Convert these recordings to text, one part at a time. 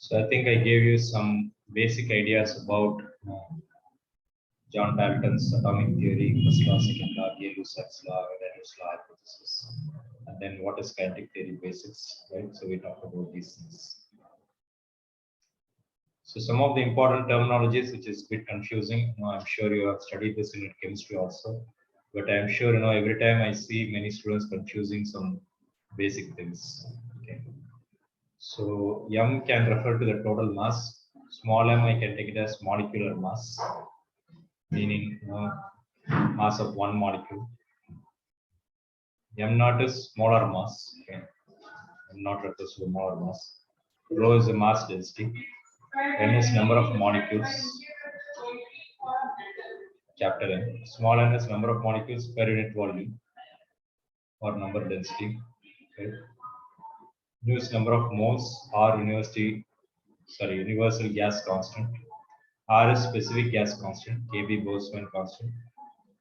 So I think I gave you some basic ideas about John Dalton's atomic theory, first law, second law, Gay-Lussac's law, Variance law hypothesis, and then what is kinetic theory basics, right? So we talked about these things. So some of the important terminologies, which is a bit confusing. I'm sure you have studied this in chemistry also, but I'm sure every time I see many students confusing some basic things. Okay. So m can refer to the total mass. Small m I can take it as molecular mass, meaning mass of one molecule. M naught is molar mass. Okay. M naught refers to the molar mass. Rho is the mass density. M is number of molecules. Chapter n. Small n is number of molecules per unit volume or number density. Okay. Nu is number of moles or universal gas constant. R is specific gas constant. Kb Boltzmann constant.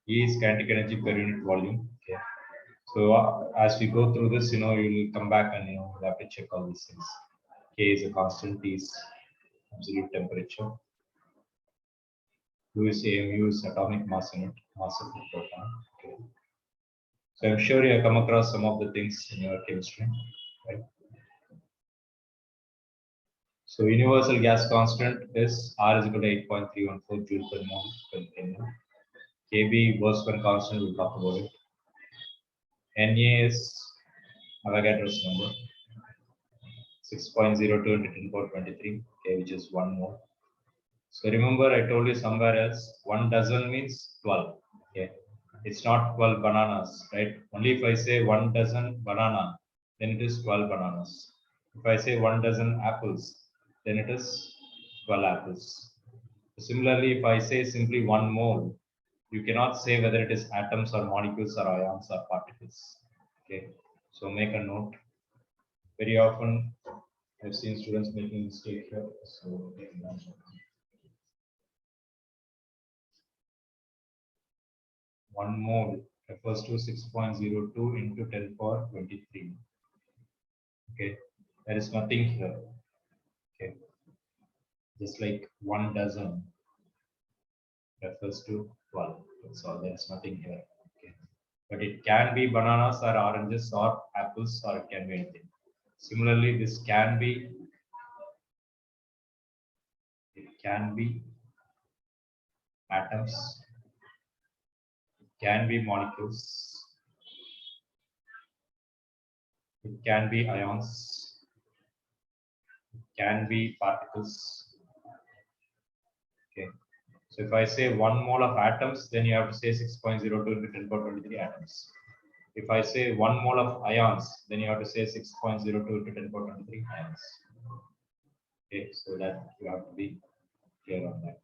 E is kinetic energy per unit volume. Okay. So as we go through this, you will come back and you have to check all these things. K is a constant. T is absolute temperature. U is AMU is atomic mass unit, mass of the proton. Okay. So I'm sure you have come across some of the things in your chemistry, right? So universal gas constant is R is equal to 8.314 joule per mole per Kelvin. Kb Boltzmann constant, we'll talk about it. Na is Avogadro's number, 6.02 into 10 power 23, okay, which is 1 mole. So remember, I told you somewhere else, 1 dozen means 12. Okay, it's not 12 bananas, right? Only if I say 1 dozen banana, then it is 12 bananas. If I say 1 dozen apples, then it is 12 apples. Similarly, if I say simply 1 mole, you cannot say whether it is atoms or molecules or ions or particles. Okay, so make a note. Very often, I've seen students making mistake here. So 1 mole refers to 6.02 into 10 power 23. Okay, there is nothing here. Okay, just like 1 dozen refers to 12. So there is nothing here. Okay, but it can be bananas or oranges or apples, or it can be anything. Similarly, this can be. It can be atoms. Can be molecules, it can be ions, it can be particles. Okay, so if I say 1 mole of atoms, then you have to say 6.02 into 10 power 23 atoms. If I say 1 mole of ions, then you have to say 6.02 into 10 power 23 ions. Okay, so that you have to be clear on that.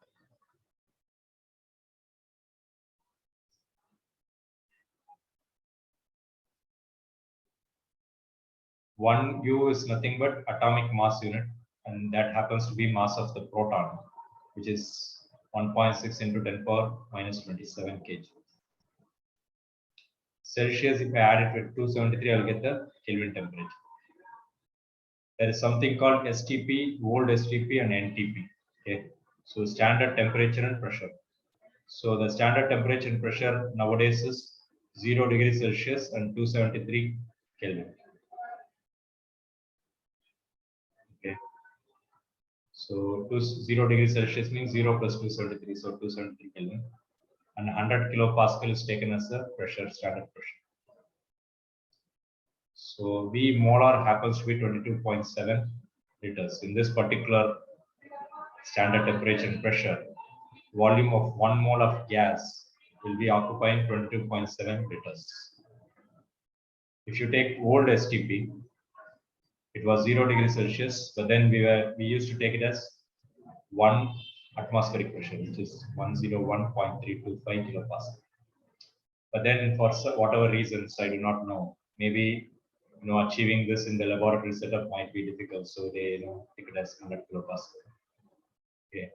One U is nothing but atomic mass unit, and that happens to be mass of the proton, which is 1.6 into 10 power minus 27 kg. Celsius, if I add it with 273, I'll get the Kelvin temperature. There is something called STP, old STP, and NTP. Okay, so standard temperature and pressure. So the standard temperature and pressure nowadays is 0 degrees Celsius and 273 Kelvin. Okay, so 0 degrees Celsius means 0 plus 273, so 273 Kelvin, and 100 kilopascal is taken as the pressure, standard pressure. So V molar happens to be 22.7 liters. In this particular standard temperature and pressure, volume of 1 mole of gas will be occupying 22.7 liters. If you take old STP, it was 0 degrees Celsius, but then we used to take it as 1 atmospheric pressure, which is 101.325 kilopascal. But then for whatever reasons, I do not know, maybe achieving this in the laboratory setup might be difficult, so they take it as 100 kilopascal. Okay,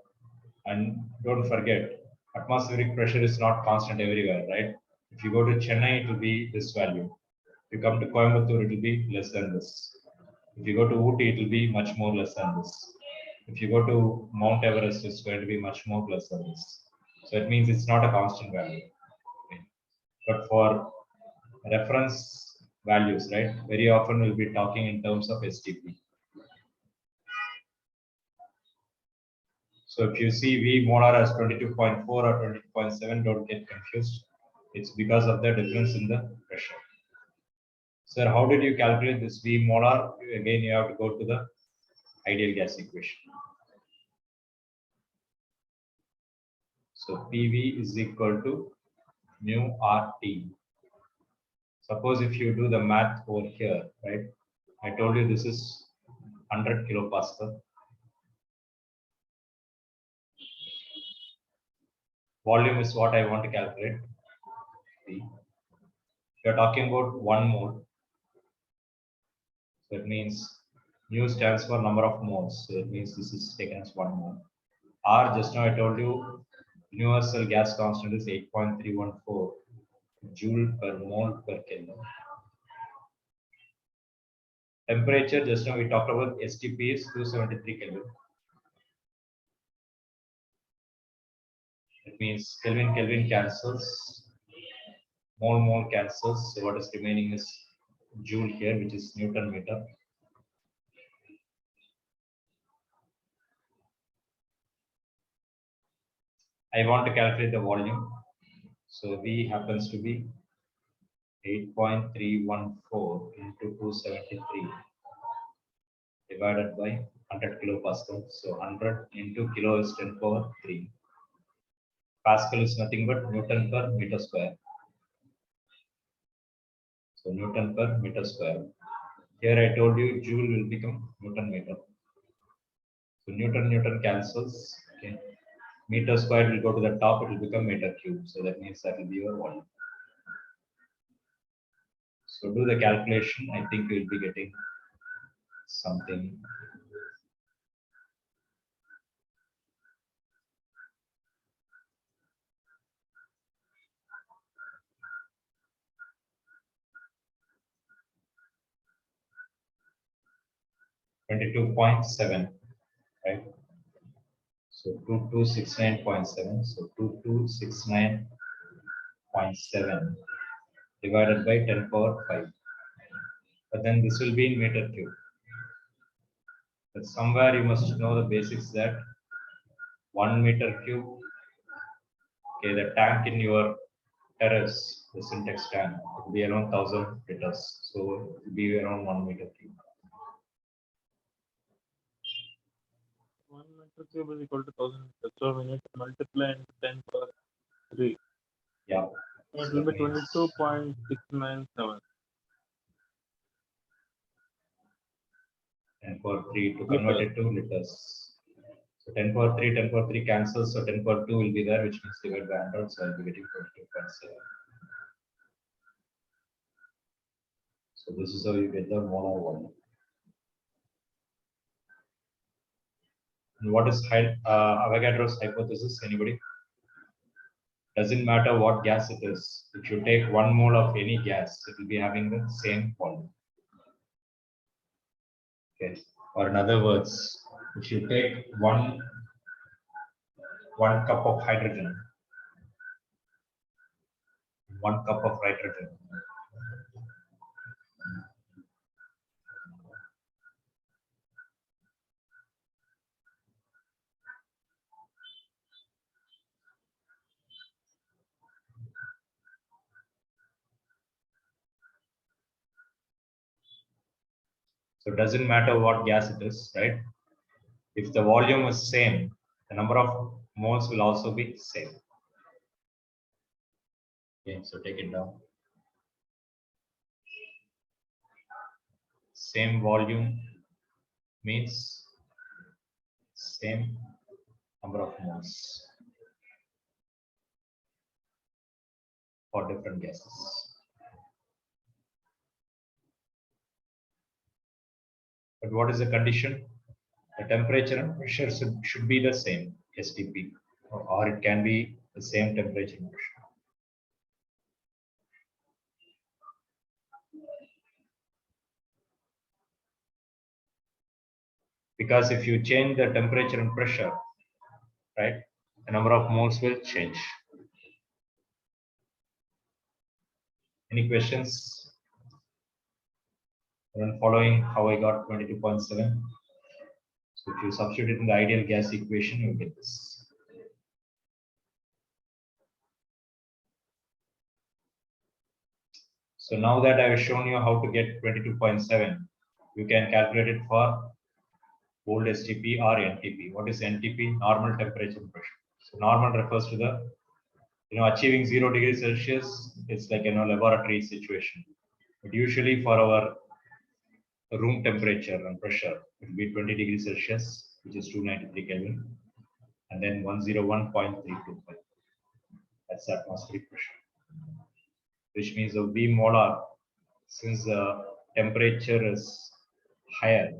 and don't forget, atmospheric pressure is not constant everywhere, right? If you go to Chennai, it will be this value. If you come to Coimbatore, it will be less than this. If you go to Ooty, it will be much more less than this. If you go to Mount Everest, it's going to be much more plus than this. So it means it's not a constant value. Okay. But for reference values, right, very often we'll be talking in terms of STP. So if you see V molar as 22.4 or 22.7, don't get confused. It's because of the difference in the pressure. Sir, how did you calculate this V molar? Again, you have to go to the ideal gas equation. So PV is equal to mu RT. Suppose if you do the math over here, right? I told you this is 100 kilopascal. Volume is what I want to calculate. P. You're talking about 1 mole. So it means mu stands for number of moles. So it means this is taken as 1 mole. R, just now I told you, universal gas constant is 8.314 joule per mole per Kelvin. Temperature, just now we talked about STP is 273 Kelvin. It means Kelvin cancels, mole cancels. So what is remaining is joule here, which is Newton meter. I want to calculate the volume. So V happens to be 8.314 into 273 divided by 100 kilopascal. So 100 into kilo is 10 power 3. Pascal is nothing but Newton per meter square. So Newton per meter square. Here I told you joule will become Newton meter. So Newton cancels. Okay. Meter square will go to the top, it will become meter cube. So that means that will be your volume. So do the calculation. I think you will be getting something. $22.7, right? So 2269.7. So 2269.7 divided by 10 power 5. But then this will be in meter cube. But somewhere you must know the basics that 1 meter cube, okay, the tank in your terrace, the syntax tank, it will be around 1000 liters. So it will be around 1 meter cube. 1 meter cube is equal to 1000 liters. So we need to multiply into 10 power 3. Yeah. So it will be 22.697. And for 3 to convert it to liters. So 10 power 3 cancels. So 10 power 2 will be there, which means divided by 100. So I'll be getting 22.7. So this is how you get the molar volume. And what is Avogadro's hypothesis? Anybody? Doesn't matter what gas it is. If you take 1 mole of any gas, it will be having the same volume. Okay. Or in other words, if you take one cup of hydrogen, 1 cup of hydrogen, so it doesn't matter what gas it is, right? If the volume is same, the number of moles will also be same. Okay, so take it down. Same volume means same number of moles for different gases. But what is the condition? The temperature and pressure should be the same, STP, or it can be the same temperature and pressure. because if you change the temperature and pressure, right, the number of moles will change. Any questions? Everyone following how I got 22.7? So if you substitute it in the ideal gas equation, you get this. So now that I have shown you how to get 22.7, you can calculate it for old STP or NTP. What is NTP? Normal temperature and pressure. So normal refers to the, achieving 0 degrees Celsius. It's like, laboratory situation. But usually for our room temperature and pressure, it will be 20 degrees Celsius, which is 293 Kelvin, and then 101.325. That's the atmospheric pressure, which means the V molar, since the temperature is higher,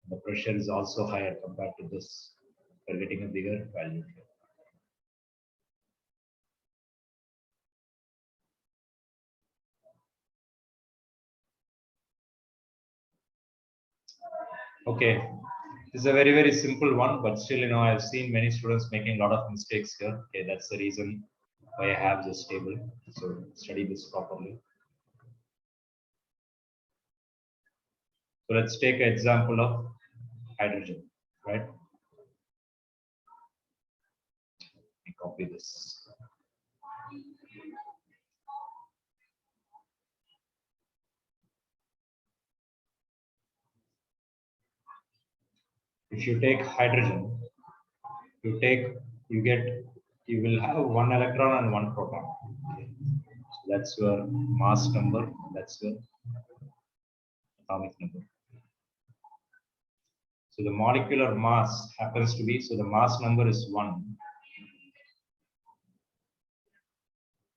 the pressure is also higher compared to this. We're getting a bigger value here. Okay, this is a very, very simple one, but still, I've seen many students making a lot of mistakes here. Okay, that's the reason why I have this table. So study this properly. So let's take an example of hydrogen, right? Let me copy this. If you take hydrogen, you will have one electron and one proton. Okay. So that's your mass number, that's your atomic number. So the molecular mass happens to be, so the mass number is 1.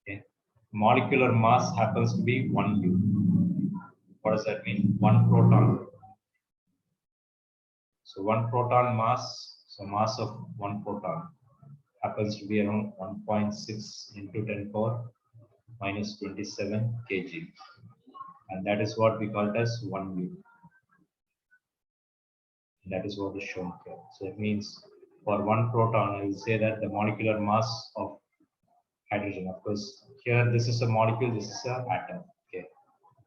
Okay. Molecular mass happens to be 1 U. What does that mean? 1 proton. So 1 proton mass, so mass of 1 proton happens to be around 1.6 into 10 power minus 27 kg. And that is what we call it as 1 U. That is what is shown here. So it means for 1 proton, I will say that the molecular mass of hydrogen, of course, here this is a molecule, this is an atom. Okay,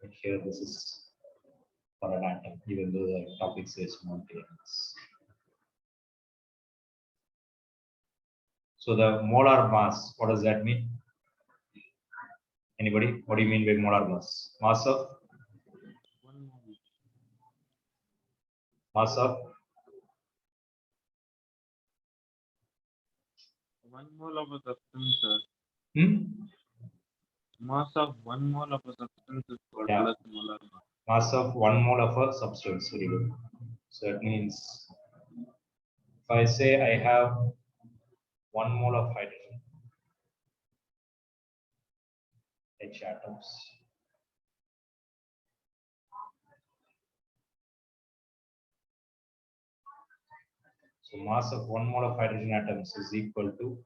but here this is for an atom, even though the topic says molecular mass. So the molar mass, what does that mean? Anybody? What do you mean by molar mass? Mass of? Mass of? 1 mole of a substance. Mass of 1 mole of a substance is called as molar mass. Mass of 1 mole of a substance. Very good. So that means if I say I have 1 mole of hydrogen, H atoms. So mass of 1 mole of hydrogen atoms is equal to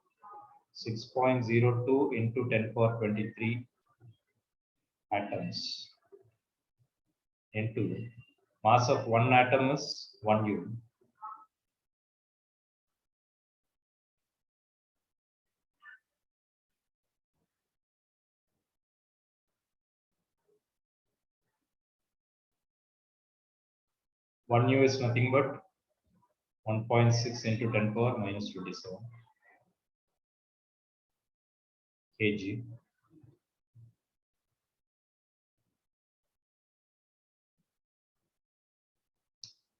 6.02 into 10 power 23 atoms into mass of 1 atom is 1 U. One U is nothing but 1.6 into 10 power minus 27 kg.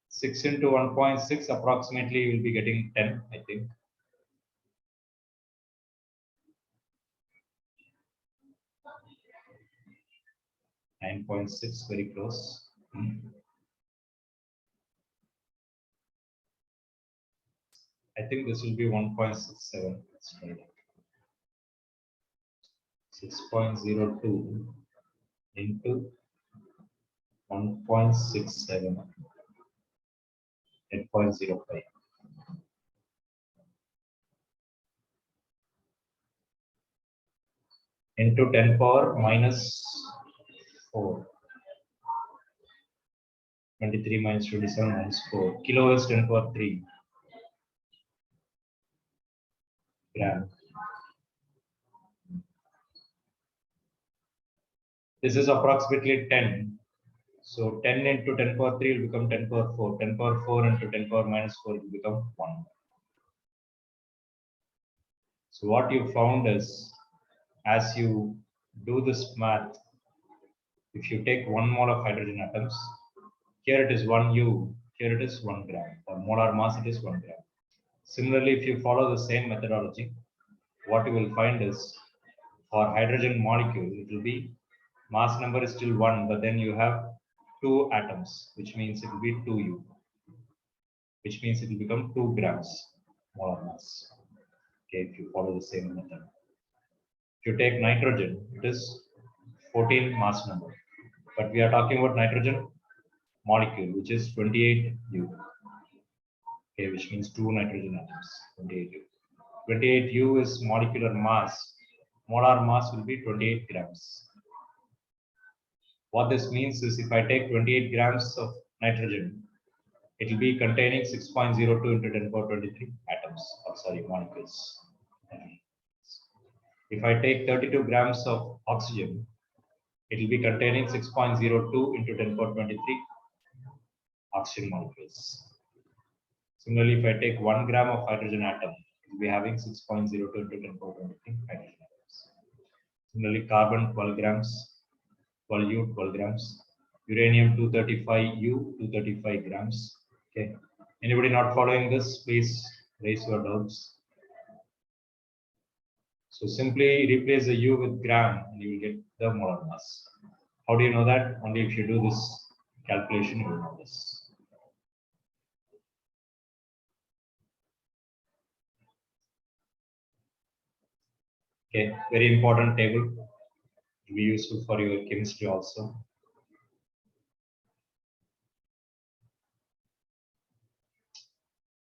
Six into 1.6 approximately you will be getting 10, I think. .6, very close. I think this will be 1.67. 6.02 into 1.67, 8.05. Into 10 power minus 4. 23 minus 27 minus 4. Kilo is 10 power 3 gram. This is approximately 10. So 10 into 10 power 3 will become 10 power 4. 10 power 4 into 10 power minus 4 will become 1. So what you found is, as you do this math, if you take 1 mole of hydrogen atoms, here it is 1 U, here it is 1 gram. For molar mass, it is 1 gram. Similarly, if you follow the same methodology, what you will find is, for hydrogen molecule, it will be mass number is still 1, but then you have 2 atoms, which means it will be 2U, which means it will become 2 grams molar mass. Okay, if you follow the same method. If you take nitrogen, it is 14 mass number, but we are talking about nitrogen molecule, which is 28U. Okay, which means 2 nitrogen atoms, 28U. 28U is molecular mass. Molar mass will be 28 grams. What this means is, if I take 28 grams of nitrogen, it will be containing 6.02 into 10 power 23 atoms, or sorry, molecules. If I take 32 grams of oxygen, it will be containing 6.02 into 10 power 23 oxygen molecules. Similarly, if I take 1 gram of hydrogen atom, it will be having 6.02 into 10 power 23 hydrogen atoms. Similarly, carbon 12 grams, 12U 12 grams, uranium 235U 235 grams. Okay. Anybody not following this, please raise your doubts. So simply replace the U with gram and you will get the molar mass. How do you know that? Only if you do this calculation, you will know this. Okay, very important table. It will be useful for your chemistry also.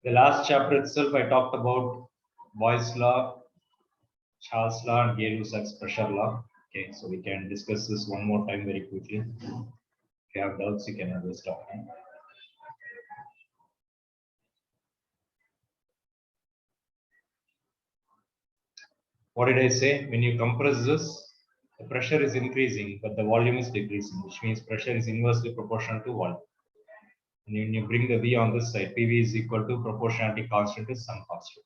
The last chapter itself, I talked about Boyle's law, Charles law, and Gay-Lussac's pressure law. Okay, so we can discuss this one more time very quickly. If you have doubts, you can always stop me. What did I say? When you compress this, the pressure is increasing, but the volume is decreasing, which means pressure is inversely proportional to volume. And when you bring the V on this side, PV is equal to proportionality constant is some constant.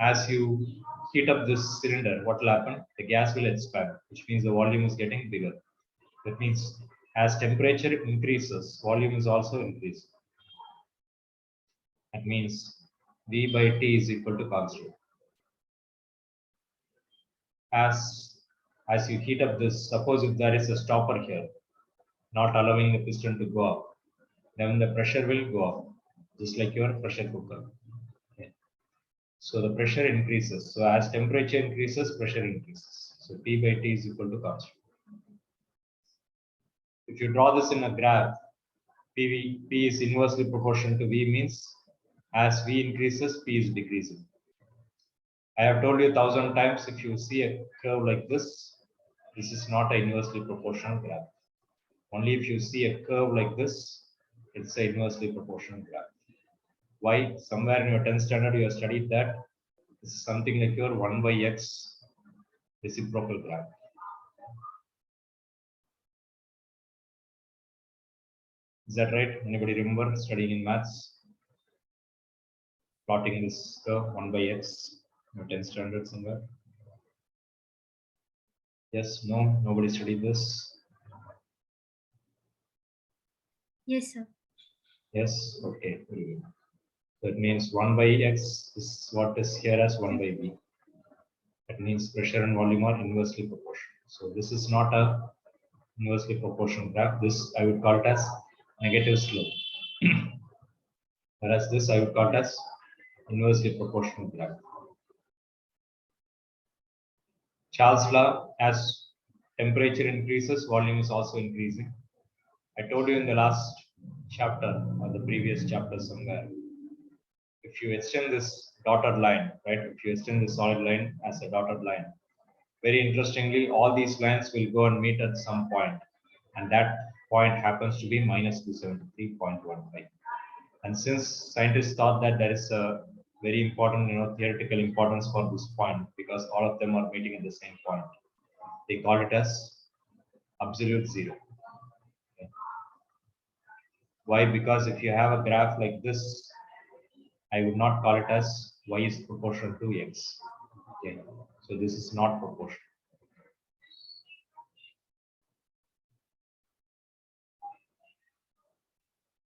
As you heat up this cylinder, what will happen? The gas will expand, which means the volume is getting bigger. That means as temperature increases, volume is also increasing. That means V by T is equal to constant. As you heat up this, suppose if there is a stopper here, not allowing the piston to go up, then the pressure will go up, just like your pressure cooker. Okay. So the pressure increases. So as temperature increases, pressure increases. So P by T is equal to constant. If you draw this in a graph, P is inversely proportional to V, means as V increases, P is decreasing. I have told you 1,000 times, if you see a curve like this is not an inversely proportional graph. Only if you see a curve like this, it's an inversely proportional graph. Why? Somewhere in your 10th standard, you have studied that this is something like your 1 by x reciprocal graph. Is that right? Anybody remember studying in maths? Plotting this curve 1 by x in your 10th standard somewhere? Yes, no, nobody studied this. Yes, sir. Yes, okay, very good. That means 1 by x is what is here as 1 by v. That means pressure and volume are inversely proportional. So this is not a inversely proportional graph. This I would call it as negative slope. Whereas this I would call it as inversely proportional graph. Charles' law, as temperature increases, volume is also increasing. I told you in the last chapter or the previous chapter somewhere, if you extend this dotted line, right? If you extend this solid line as a dotted line, very interestingly, all these lines will go and meet at some point. and that point happens to be minus 273.15. And since scientists thought that there is a very important, theoretical importance for this point because all of them are meeting at the same point, they call it as absolute zero. Okay. Why? Because if you have a graph like this, I would not call it as y is proportional to x. Okay, so this is not proportional.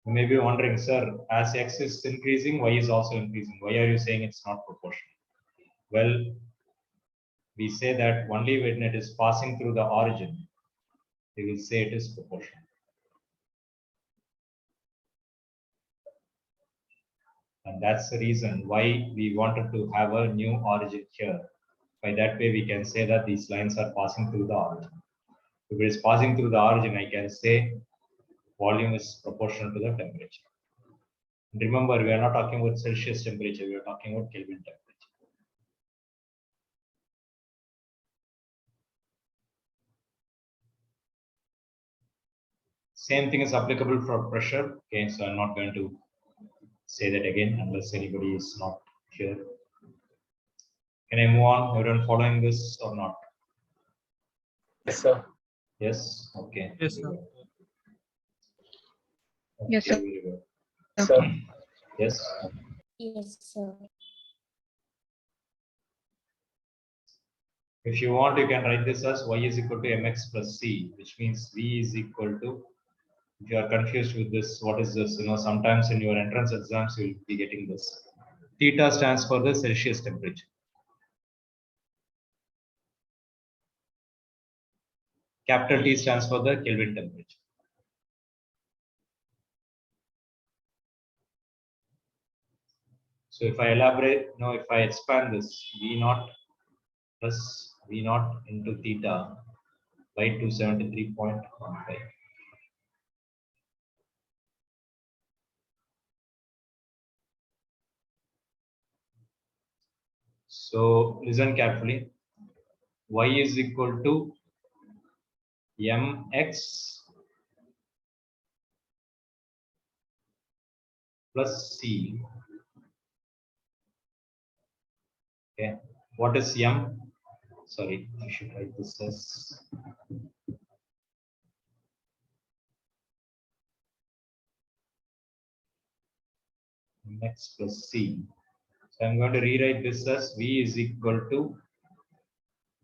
You may be wondering, sir, as x is increasing, y is also increasing. Why are you saying it's not proportional? Well, we say that only when it is passing through the origin, we will say it is proportional. And that's the reason why we wanted to have a new origin here. By that way, we can say that these lines are passing through the origin. If it is passing through the origin, I can say volume is proportional to the temperature. And remember, we are not talking about Celsius temperature, we are talking about Kelvin temperature. Same thing is applicable for pressure. Okay, so I'm not going to say that again unless anybody is not here. Can I move on? Everyone following this or not? Yes, sir. Yes. Okay. Yes, sir. Yes, sir. Very good. Sir. Yes. Yes, sir. If you want, you can write this as y is equal to mx plus c, which means v is equal to. If you are confused with this, what is this? Sometimes in your entrance exams, you will be getting this. Theta stands for the Celsius temperature. Capital T stands for the Kelvin temperature. So if I elaborate, if I expand this, V naught plus V naught into theta by 273.15. So listen carefully. Y is equal to mx plus c. Okay. What is m? Sorry, I should write this as mx plus c. So I'm going to rewrite this as V is equal to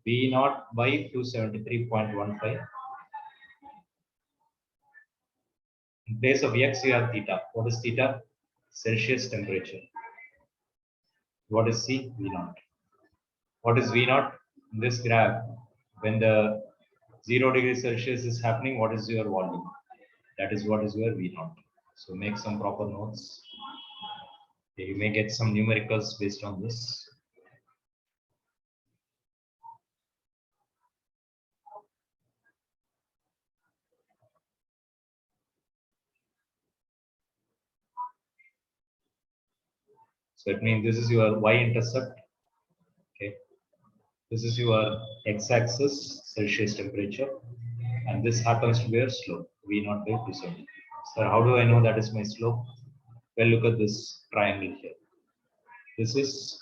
V naught by 273.15. In place of x, you have theta. What is theta? Celsius temperature. What is C? V naught. What is V naught? In this graph, when the 0 degrees Celsius is happening, what is your volume? That is what is your V naught. So make some proper notes. You may get some numericals based on this. So it means this is your y-intercept. Okay. This is your x-axis, Celsius temperature, and this happens to be a slope, V naught by 270. So how do I know that is my slope? Well, look at this triangle here. This is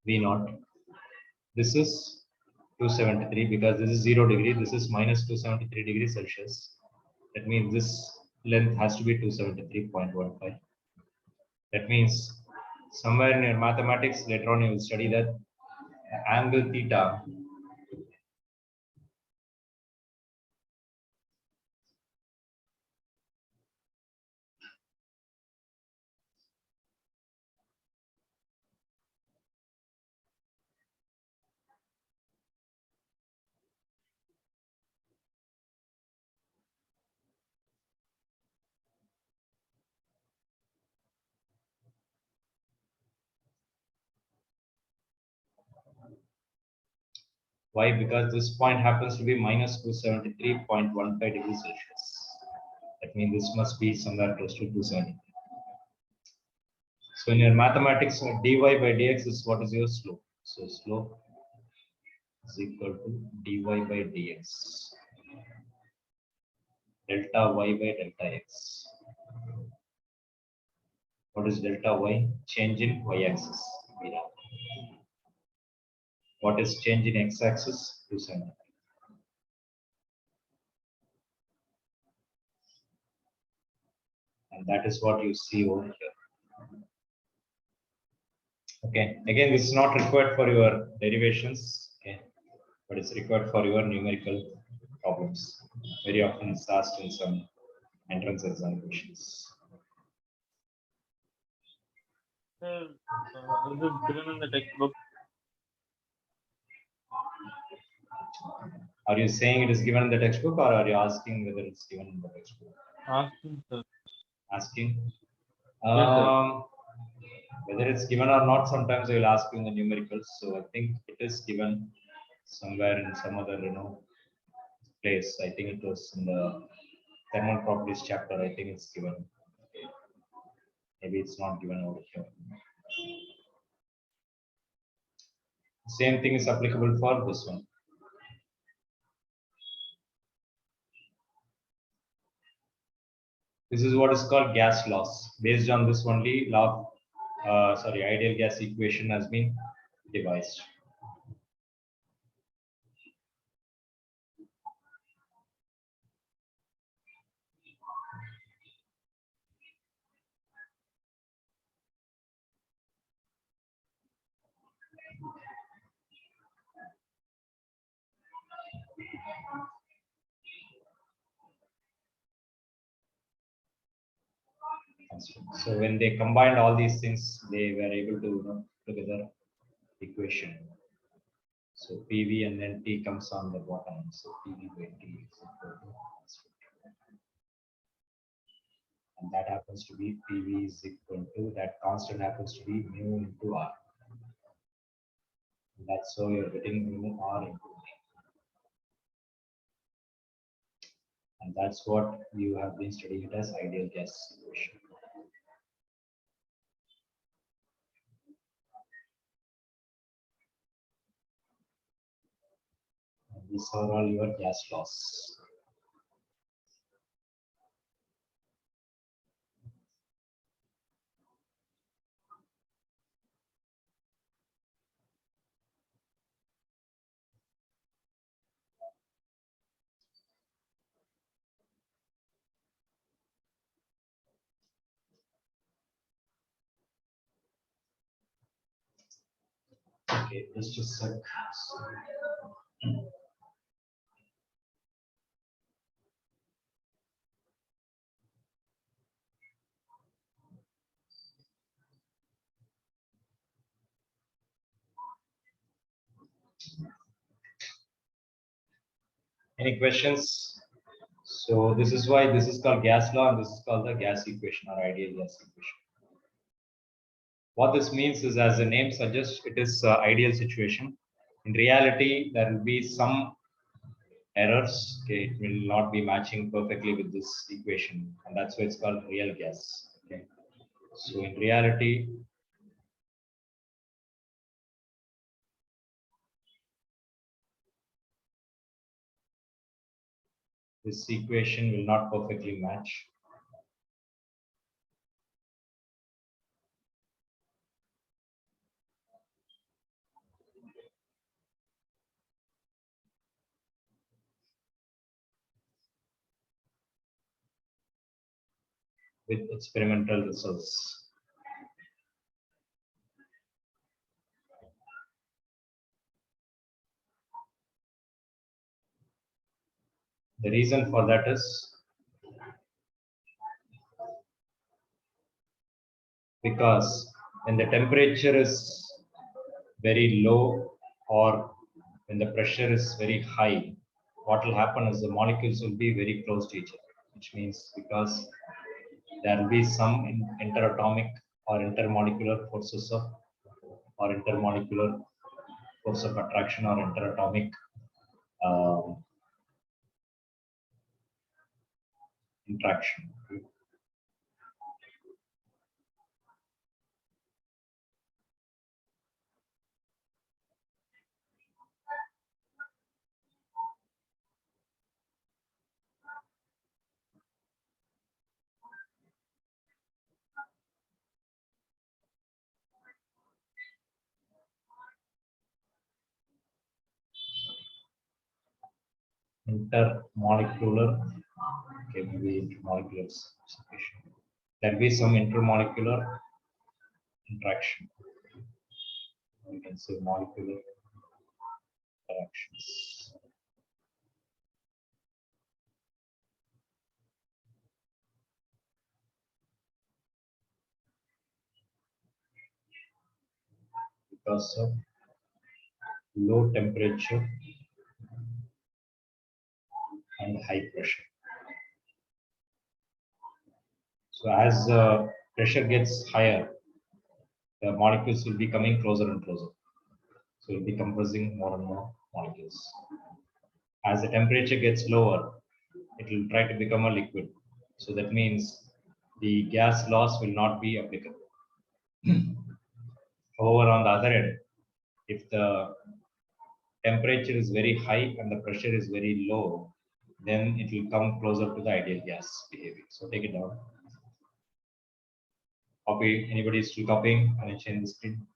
V naught. This is 273 because this is 0 degree. This is minus 273 degrees Celsius. That means this length has to be 273.15. That means somewhere in your mathematics later on you will study that angle theta Why? Because this point happens to be minus 273.15 degrees Celsius. That means this must be somewhere close to 270. So in your mathematics, dy by dx is what is your slope. So slope is equal to dy by dx. delta y by delta x. What is delta y? Change in y-axis. What is change in x-axis? 270. And that is what you see over here. Okay, again, this is not required for your derivations, okay, but it's required for your numerical problems. Very often it's asked in some entrance examinations. Sir, is it given in the textbook? Are you saying it is given in the textbook, or are you asking whether it's given in the textbook? Asking, sir. Asking. Yes, sir. Whether it's given or not, sometimes they will ask you in the numericals. So I think it is given somewhere in some other, place. I think it was in the thermal properties chapter. I think it's given. Okay. Maybe it's not given over here. Same thing is applicable for this one. This is what is called gas loss. Based on this only, ideal gas equation has been devised. So when they combined all these things, they were able to put together equation. So PV and then T comes on the bottom. So PV by T is equal to, and that happens to be PV is equal to, that constant happens to be mu into R. And that's how you're getting mu R into T. And that's what you have been studying it as ideal gas equation. And these are all your gas laws. Okay, just a sec. Any questions? So this is why this is called gas law, and this is called the gas equation or ideal gas equation. What this means is, as the name suggests, it is ideal situation. In reality, there will be some errors. Okay, it will not be matching perfectly with this equation, and that's why it's called real gas. Okay, so in reality, this equation will not perfectly match. With experimental results. The reason for that is because when the temperature is very low or when the pressure is very high, what will happen is the molecules will be very close to each other, which means because there will be some interatomic or intermolecular forces of, or intermolecular force of attraction or interatomic interaction. intermolecular, okay, maybe intermolecular separation. There will be some intermolecular interaction. We can say molecular interactions. Because of low temperature and high pressure. So as the pressure gets higher, the molecules will be coming closer and closer. So we'll be compressing more and more molecules. As the temperature gets lower, it will try to become a liquid. So that means the gas loss will not be applicable. However, on the other end, if the temperature is very high and the pressure is very low, then it will come closer to the ideal gas behavior. So take it down. Copy. Anybody is still copying? Can I change the screen?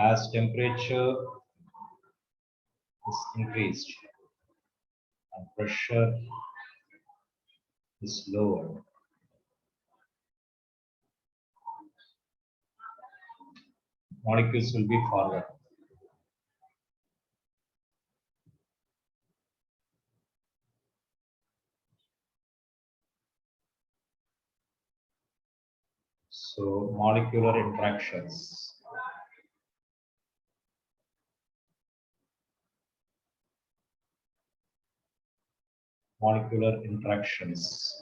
As temperature is increased and pressure is lower, molecules will be forward. So molecular interactions. Molecular interactions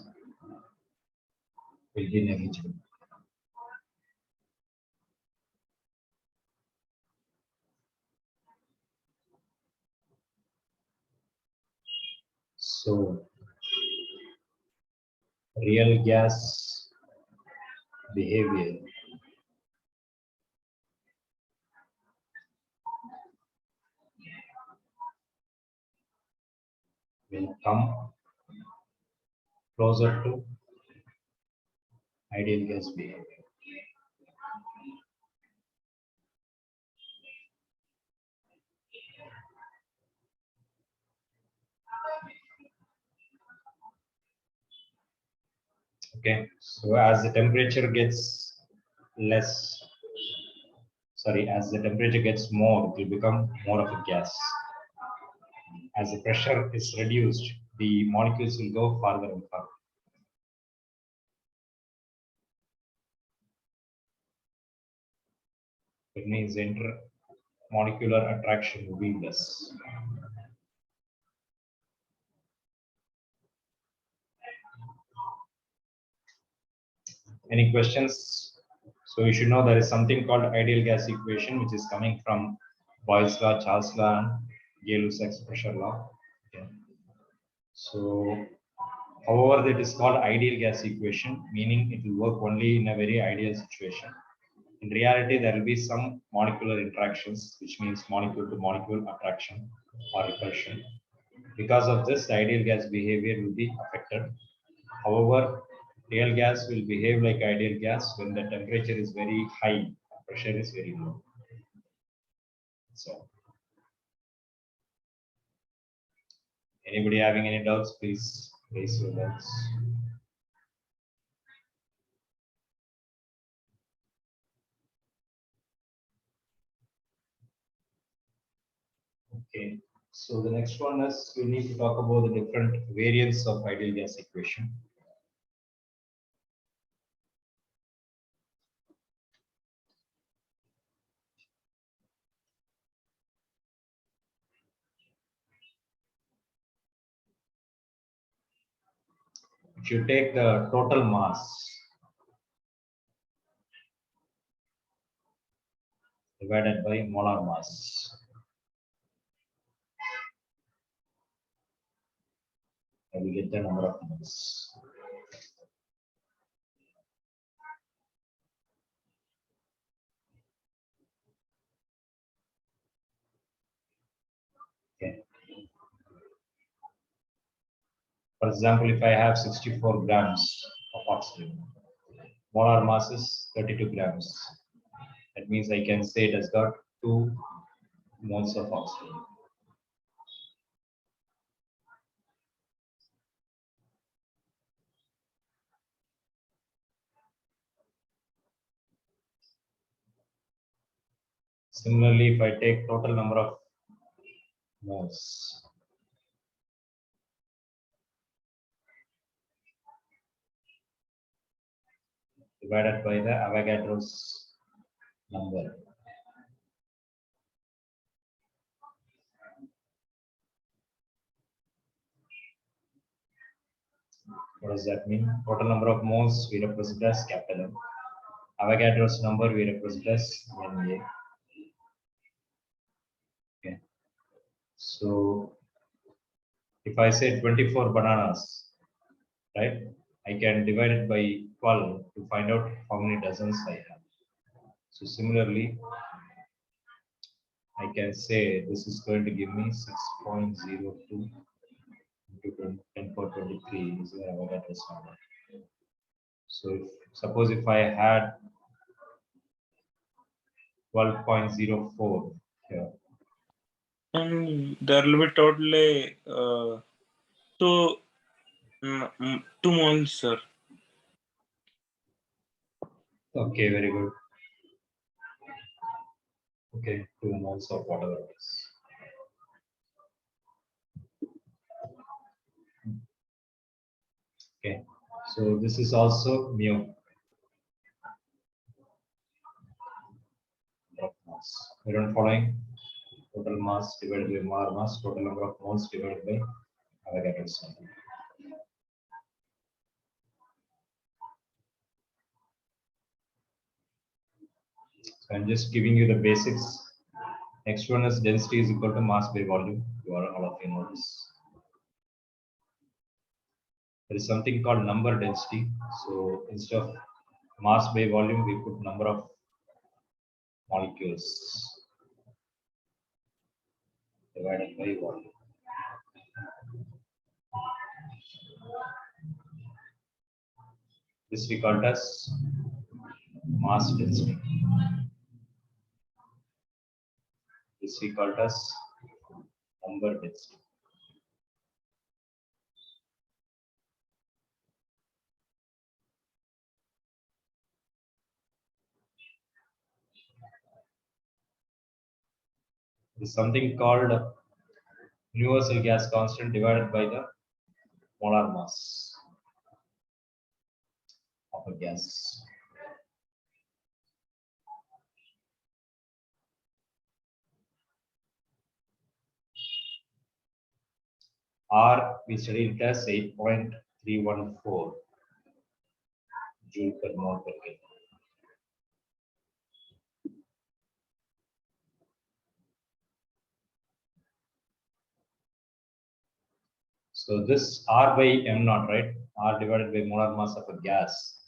will be negligible. So real gas behavior will come closer to ideal gas behavior. Okay, so as the temperature gets less, as the temperature gets more, it will become more of a gas. As the pressure is reduced, the molecules will go farther and farther. It means the intermolecular attraction will be less. Any questions? So you should know there is something called ideal gas equation, which is coming from Boyle's law, Charles law, and Gay-Lussac's pressure law. Okay. So, however, it is called ideal gas equation, meaning it will work only in a very ideal situation. In reality, there will be some molecular interactions, which means molecule to molecule attraction or repulsion. Because of this, the ideal gas behavior will be affected. However, real gas will behave like ideal gas when the temperature is very high, pressure is very low. So, anybody having any doubts, please raise your doubts. Okay, so the next one is we need to talk about the different variants of ideal gas equation. If you take the total mass divided by molar mass, and we get the number of moles. For example, if I have 64 grams of oxygen, molar mass is 32 grams. That means I can say it has got 2 moles of oxygen. Similarly, if I take total number of moles, divided by the Avogadro's number. What does that mean? Total number of moles we represent as capital M. Avogadro's number we represent as NA. Okay. So if I say 24 bananas, right, I can divide it by 12 to find out how many dozens I have. So similarly, I can say this is going to give me 6.02 into 10 power 23 is the Avogadro's number. So suppose if I had 12.04 here, And there will be totally 2 moles, sir. okay, very good. Okay, 2 moles of whatever it is. Okay, so this is also mu of mass. Everyone following? Total mass divided by molar mass, total number of moles divided by Avogadro's number. So I'm just giving you the basics. Next one is density is equal to mass by volume. You are all of you know this. There is something called number density. So instead of mass by volume, we put number of molecules divided by volume. This we call as mass density. This we call as number density. There is something called universal gas constant divided by the molar mass of a gas. R we studied it as 8.314 joule per mole per Kelvin. So this R by M naught, right? R divided by molar mass of a gas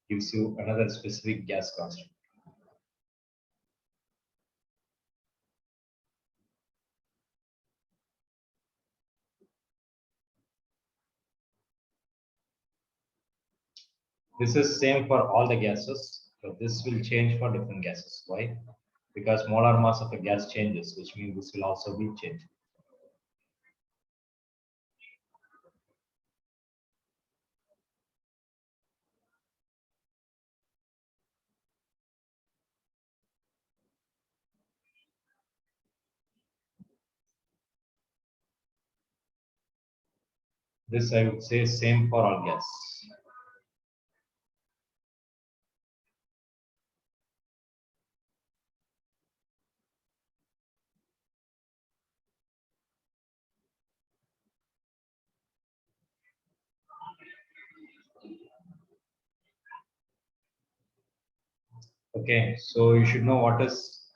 gives you another specific gas constant. This is same for all the gases, but this will change for different gases. Why? Because molar mass of a gas changes, which means this will also be changed. This I would say same for all gas. Okay, so you should know what is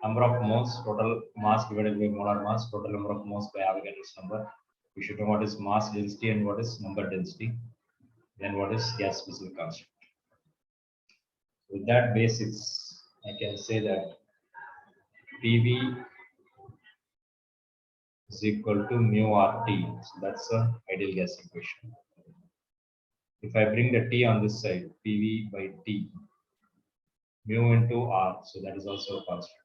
number of moles, total mass divided by molar mass, total number of moles by Avogadro's number. You should know what is mass density and what is number density, then what is gas specific constant. With that basics, I can say that PV is equal to mu RT. So that's the ideal gas equation. If I bring the T on this side, PV by T, mu into R, so that is also a constant.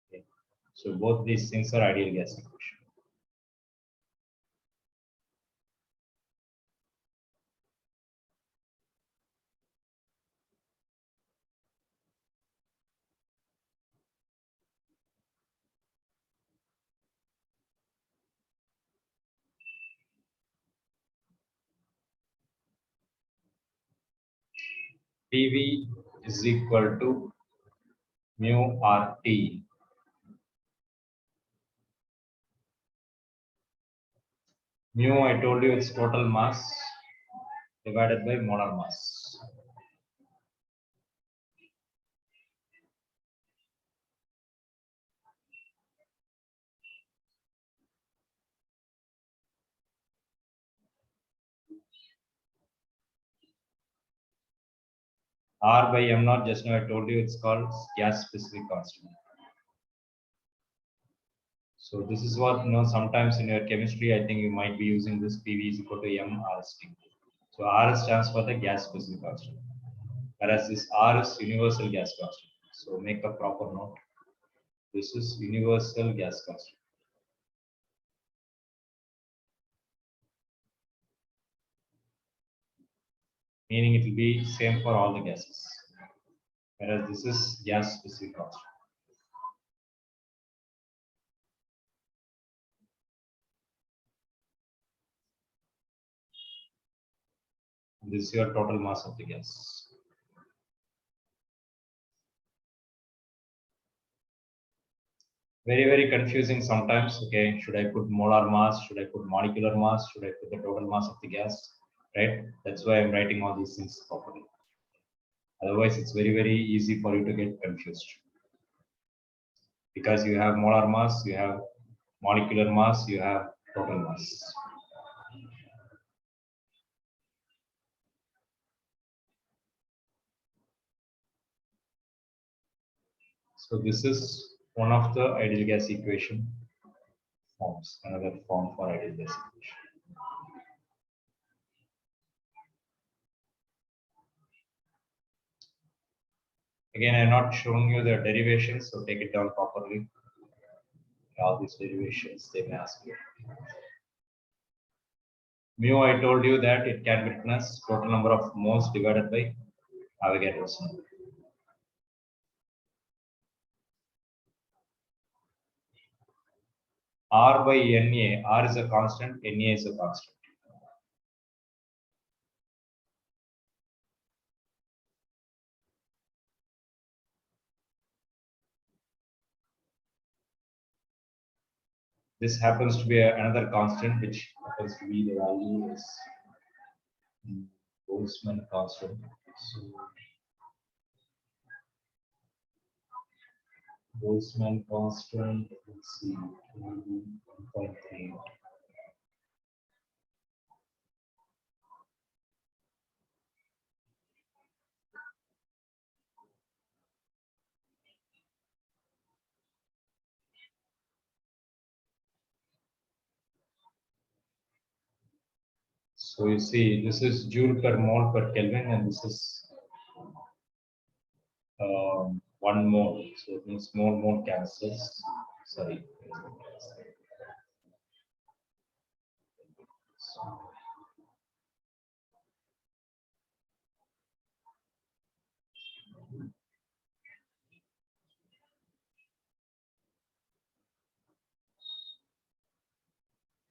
Okay. So both these things are ideal gas equation. PV is equal to mu RT. Mu, I told you it's total mass divided by molar mass. R by M naught, just now I told you it's called gas specific constant. So this is what, sometimes in your chemistry, I think you might be using this PV is equal to M RST. So R stands for the gas specific constant, whereas this R is universal gas constant. So make a proper note. This is universal gas constant. Meaning it will be same for all the gases. Whereas this is gas specific constant. This is your total mass of the gas. Very, very confusing sometimes. Okay, should I put molar mass? Should I put molecular mass? Should I put the total mass of the gas? Right? That's why I'm writing all these things properly. Otherwise, it's very, very easy for you to get confused. Because you have molar mass, you have molecular mass, you have total mass. So this is one of the ideal gas equation forms, another form for ideal gas equation. Again, I'm not showing you the derivations, so take it down properly. All these derivations, they may ask you. Mu, I told you that it can be written as total number of moles divided by Avogadro's number. R by Na, R is a constant, Na is a constant. This happens to be another constant, which happens to be the value is Boltzmann constant. So Boltzmann constant, let's see, 1.3. So you see, this is joule per mole per Kelvin, and this is 1 mole. So it means mole cancels. Sorry.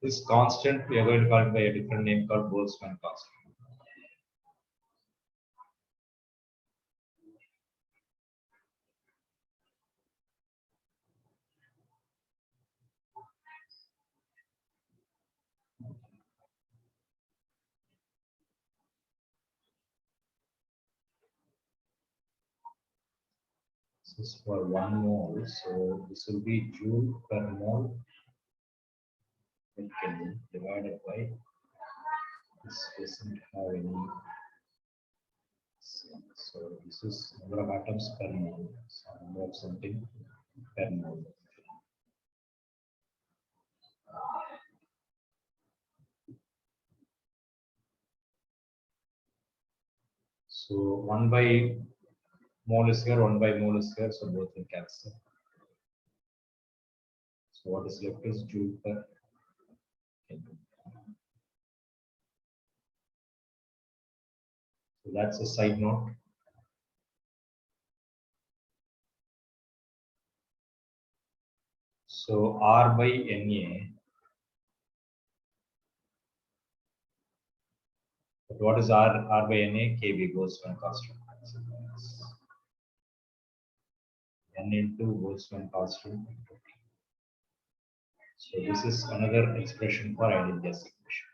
This constant, we are going to call it by a different name called Boltzmann constant. This is for 1 mole, so this will be joule per mole in Kelvin divided by, this doesn't have any So this is number of atoms per mole. So number of something per mole. So 1 by mole is here, 1 by mole is here, so both will cancel. So what is left is joule per kilo. So that's a side note. So R by Na. But what is R by Na? Kb Boltzmann constant. N into Boltzmann constant. So this is another expression for ideal gas equation.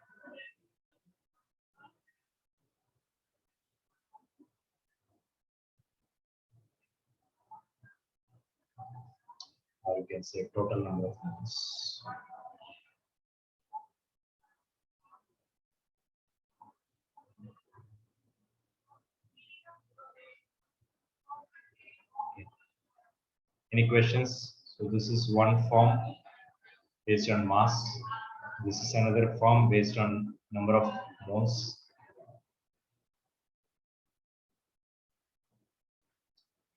Or you can say total number of moles. Any questions? So this is one form based on mass. This is another form based on number of moles.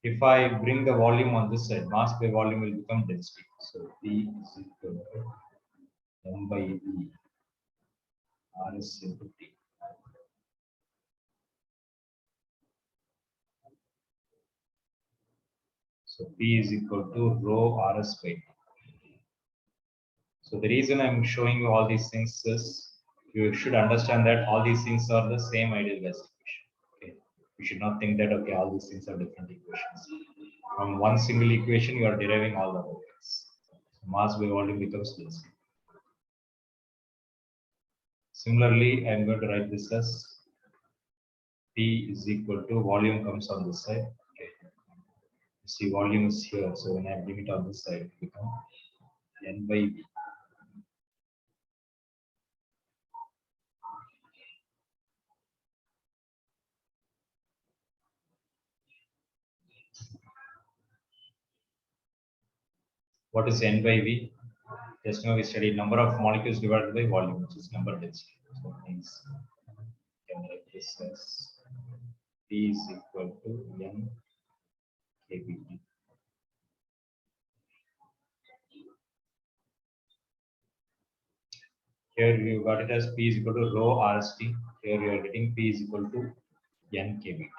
If I bring the volume on this side, mass by volume will become density. So P is equal to M by V Rs into T. So P is equal to rho Rs by T. So the reason I'm showing you all these things is you should understand that all these things are the same ideal gas equation. Okay. You should not think that okay, all these things are different equations. From one single equation, you are deriving all the other things. So mass by volume becomes density. Similarly, I'm going to write this as P is equal to volume comes on this side. Okay. You see, volume is here. So when I bring it on this side, it becomes N by V. What is N by V? Just now we studied number of molecules divided by volume, which is number density. So it means can write this as P is equal to N kBT. Here you got it as P is equal to rho RST. Here you are getting P is equal to N kBT.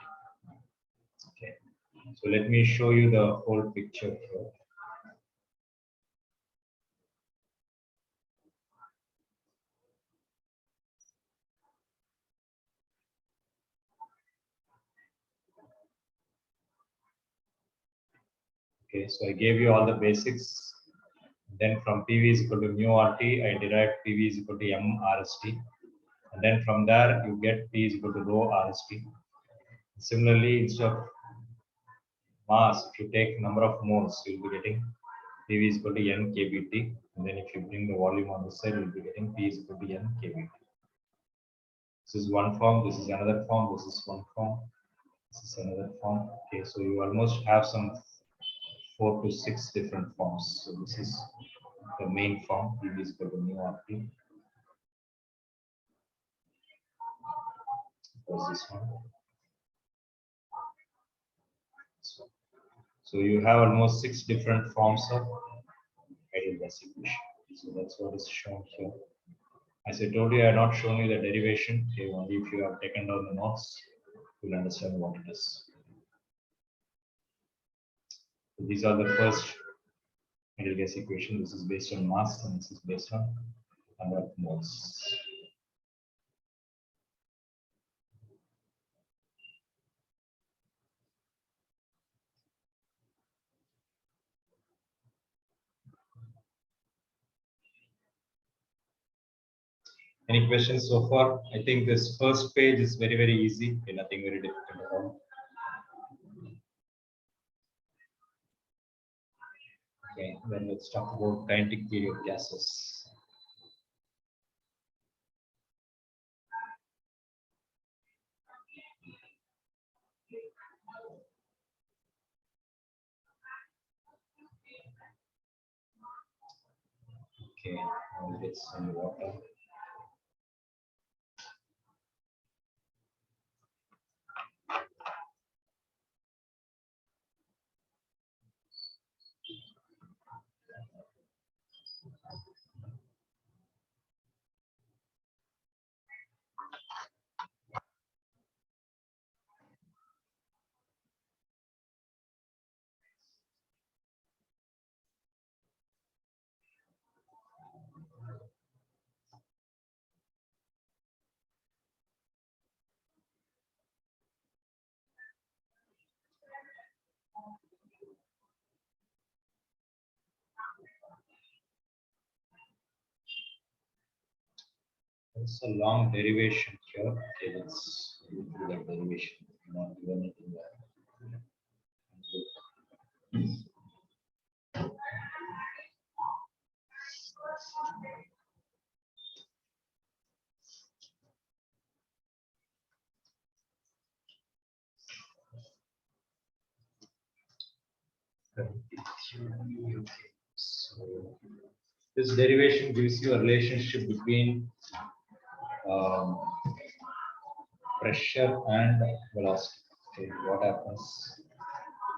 Okay. So let me show you the whole picture here. Okay, so I gave you all the basics. Then from PV is equal to mu RT, I derived PV is equal to M RST. And then from there, you get P is equal to rho RST. Similarly, instead of mass, if you take number of moles, you'll be getting PV is equal to N kBT. And then if you bring the volume on the side, you'll be getting P is equal to N kBT. This is one form, this is another form, this is one form, this is another form. Okay, so you almost have some 4 to 6 different forms. So this is the main form, PV is equal to mu RT. Was this one. So you have almost 6 different forms of ideal gas equation. So that's what is shown here. As I told you, I have not shown you the derivation. Okay, only if you have taken down the notes, you'll understand what it is. So these are the first ideal gas equation. This is based on mass and this is based on number of moles. Any questions so far? I think this first page is very, very easy. Okay, nothing very difficult at all. Okay, then let's talk about kinetic theory of gases. Okay, I'll get some water. It's a long derivation here. Okay, let's go through that derivation. Not even anything there. So this derivation gives you a relationship between um, pressure and velocity. Okay, what happens?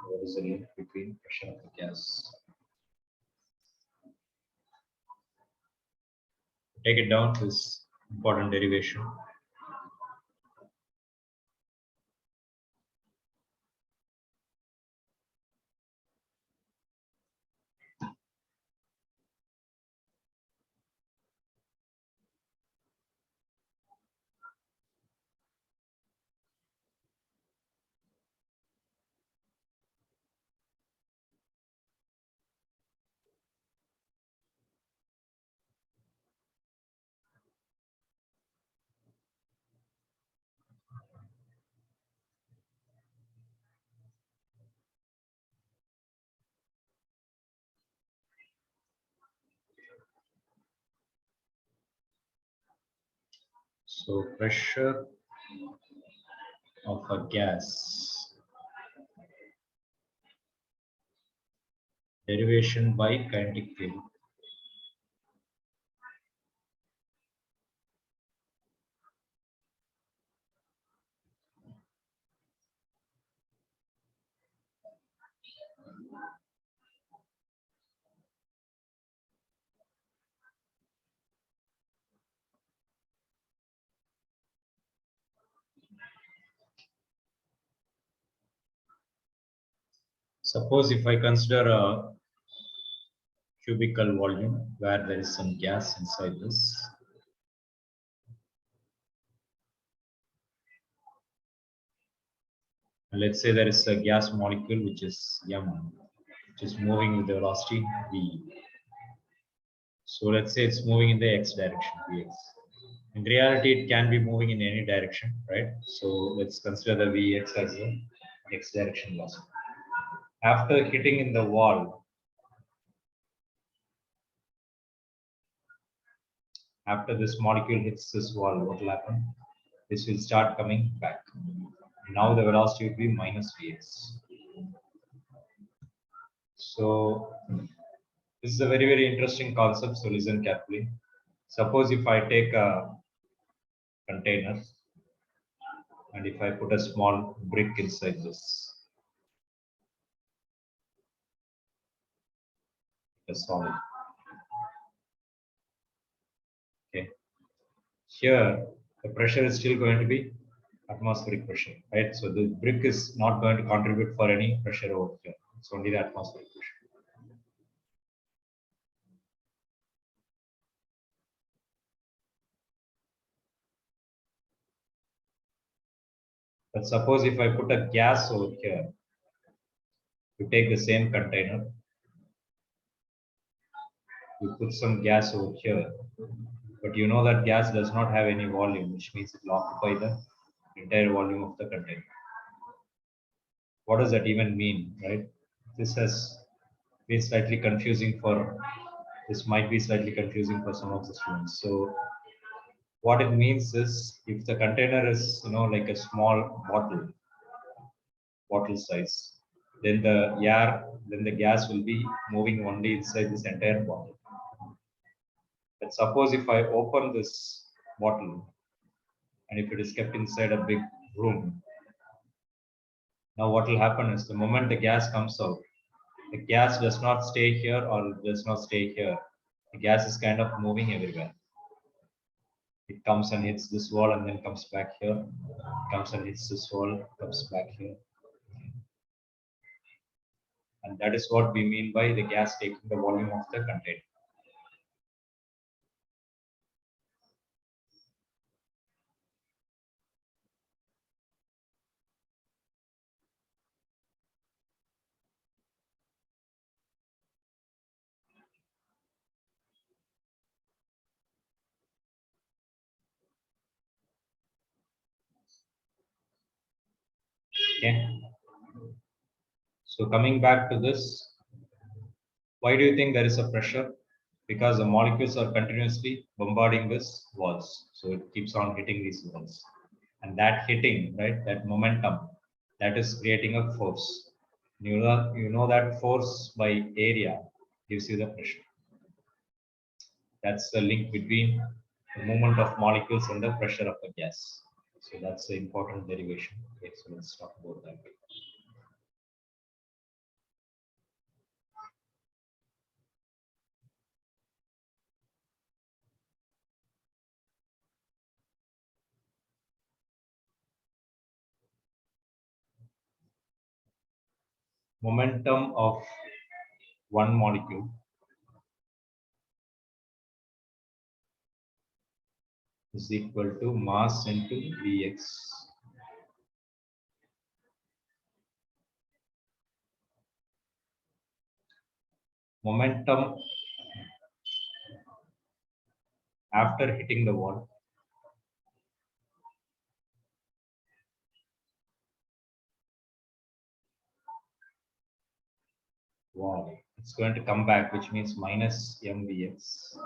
What is the link between pressure of the gas? Take it down to this important derivation. So pressure of a gas, derivation by kinetic theory. Suppose if I consider a cubical volume where there is some gas inside this. And let's say there is a gas molecule which is m, which is moving with the velocity v. So let's say it's moving in the x direction, vx. In reality, it can be moving in any direction, right? So let's consider the vx as a x direction velocity. After hitting in the wall, after this molecule hits this wall, what will happen? This will start coming back. Now the velocity will be minus vx. So this is a very, very interesting concept. So listen carefully. Suppose if I take a container and if I put a small brick inside this, a solid. Okay. Here, the pressure is still going to be atmospheric pressure, right? So the brick is not going to contribute for any pressure over here. It's only the atmospheric pressure. But suppose if I put a gas over here, you take the same container, you put some gas over here, but you know that gas does not have any volume, which means it will occupy the entire volume of the container. What does that even mean, right? This has been slightly confusing for, this might be slightly confusing for some of the students. So what it means is if the container is, like a small bottle size, then the gas will be moving only inside this entire bottle. Let's suppose if I open this bottle and if it is kept inside a big room, now what will happen is the moment the gas comes out, the gas does not stay here or does not stay here. The gas is kind of moving everywhere. It comes and hits this wall and then comes back here. Comes and hits this wall, comes back here. And that is what we mean by the gas taking the volume of the container. Okay. So coming back to this, why do you think there is a pressure? Because the molecules are continuously bombarding these walls. So it keeps on hitting these walls. And that hitting, right, that momentum, that is creating a force. You know that force by area gives you the pressure. That's the link between the movement of molecules and the pressure of the gas. So that's the important derivation. Okay, so let's talk about that. Momentum of one molecule is equal to mass into Vx. Momentum after hitting the wall it's going to come back, which means minus mvx.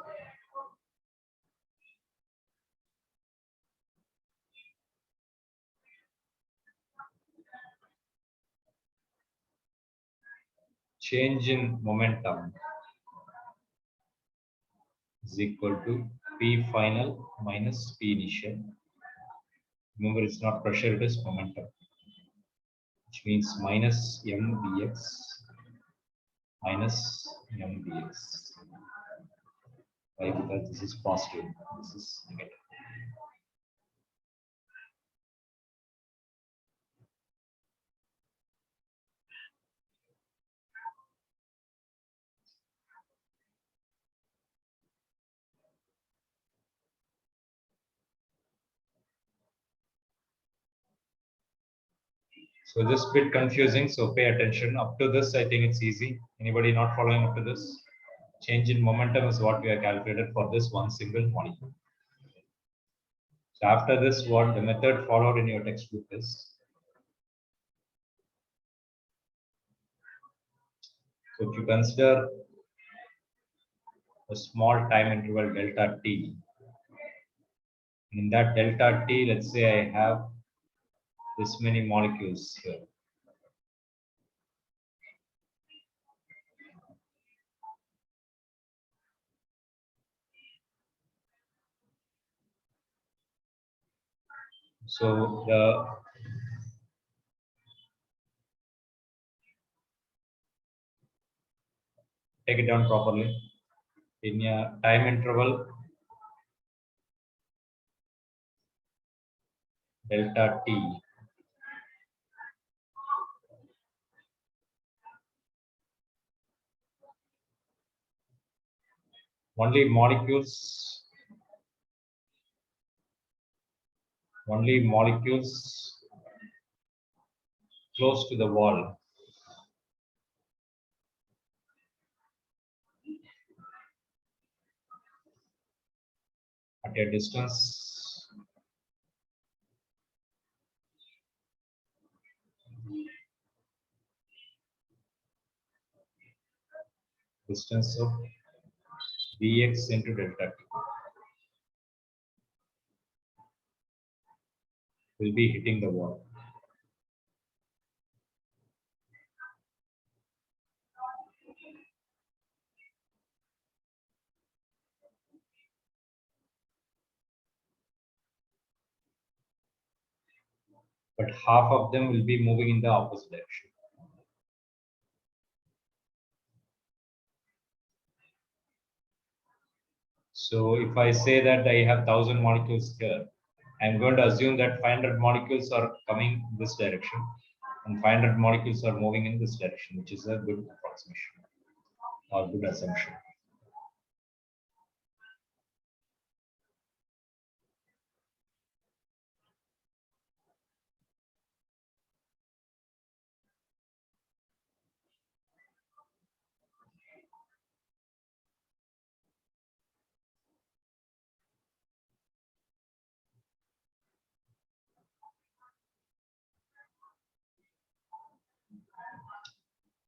Change in momentum is equal to P final minus P initial. Remember, it's not pressure, it is momentum, which means minus mvx minus mvx. Why? Because this is positive, this is negative. So this bit confusing, so pay attention. Up to this, I think it's easy. Anybody not following up to this? Change in momentum is what we have calculated for this one single molecule. So after this, what the method followed in your textbook is, so if you consider a small time interval delta t, in that delta t, let's say I have this many molecules here. So take it down properly. In a time interval delta t, only molecules close to the wall at a distance of Vx into delta t will be hitting the wall. but half of them will be moving in the opposite direction. So if I say that I have 1000 molecules here, I'm going to assume that 500 molecules are coming this direction and 500 molecules are moving in this direction, which is a good approximation or good assumption.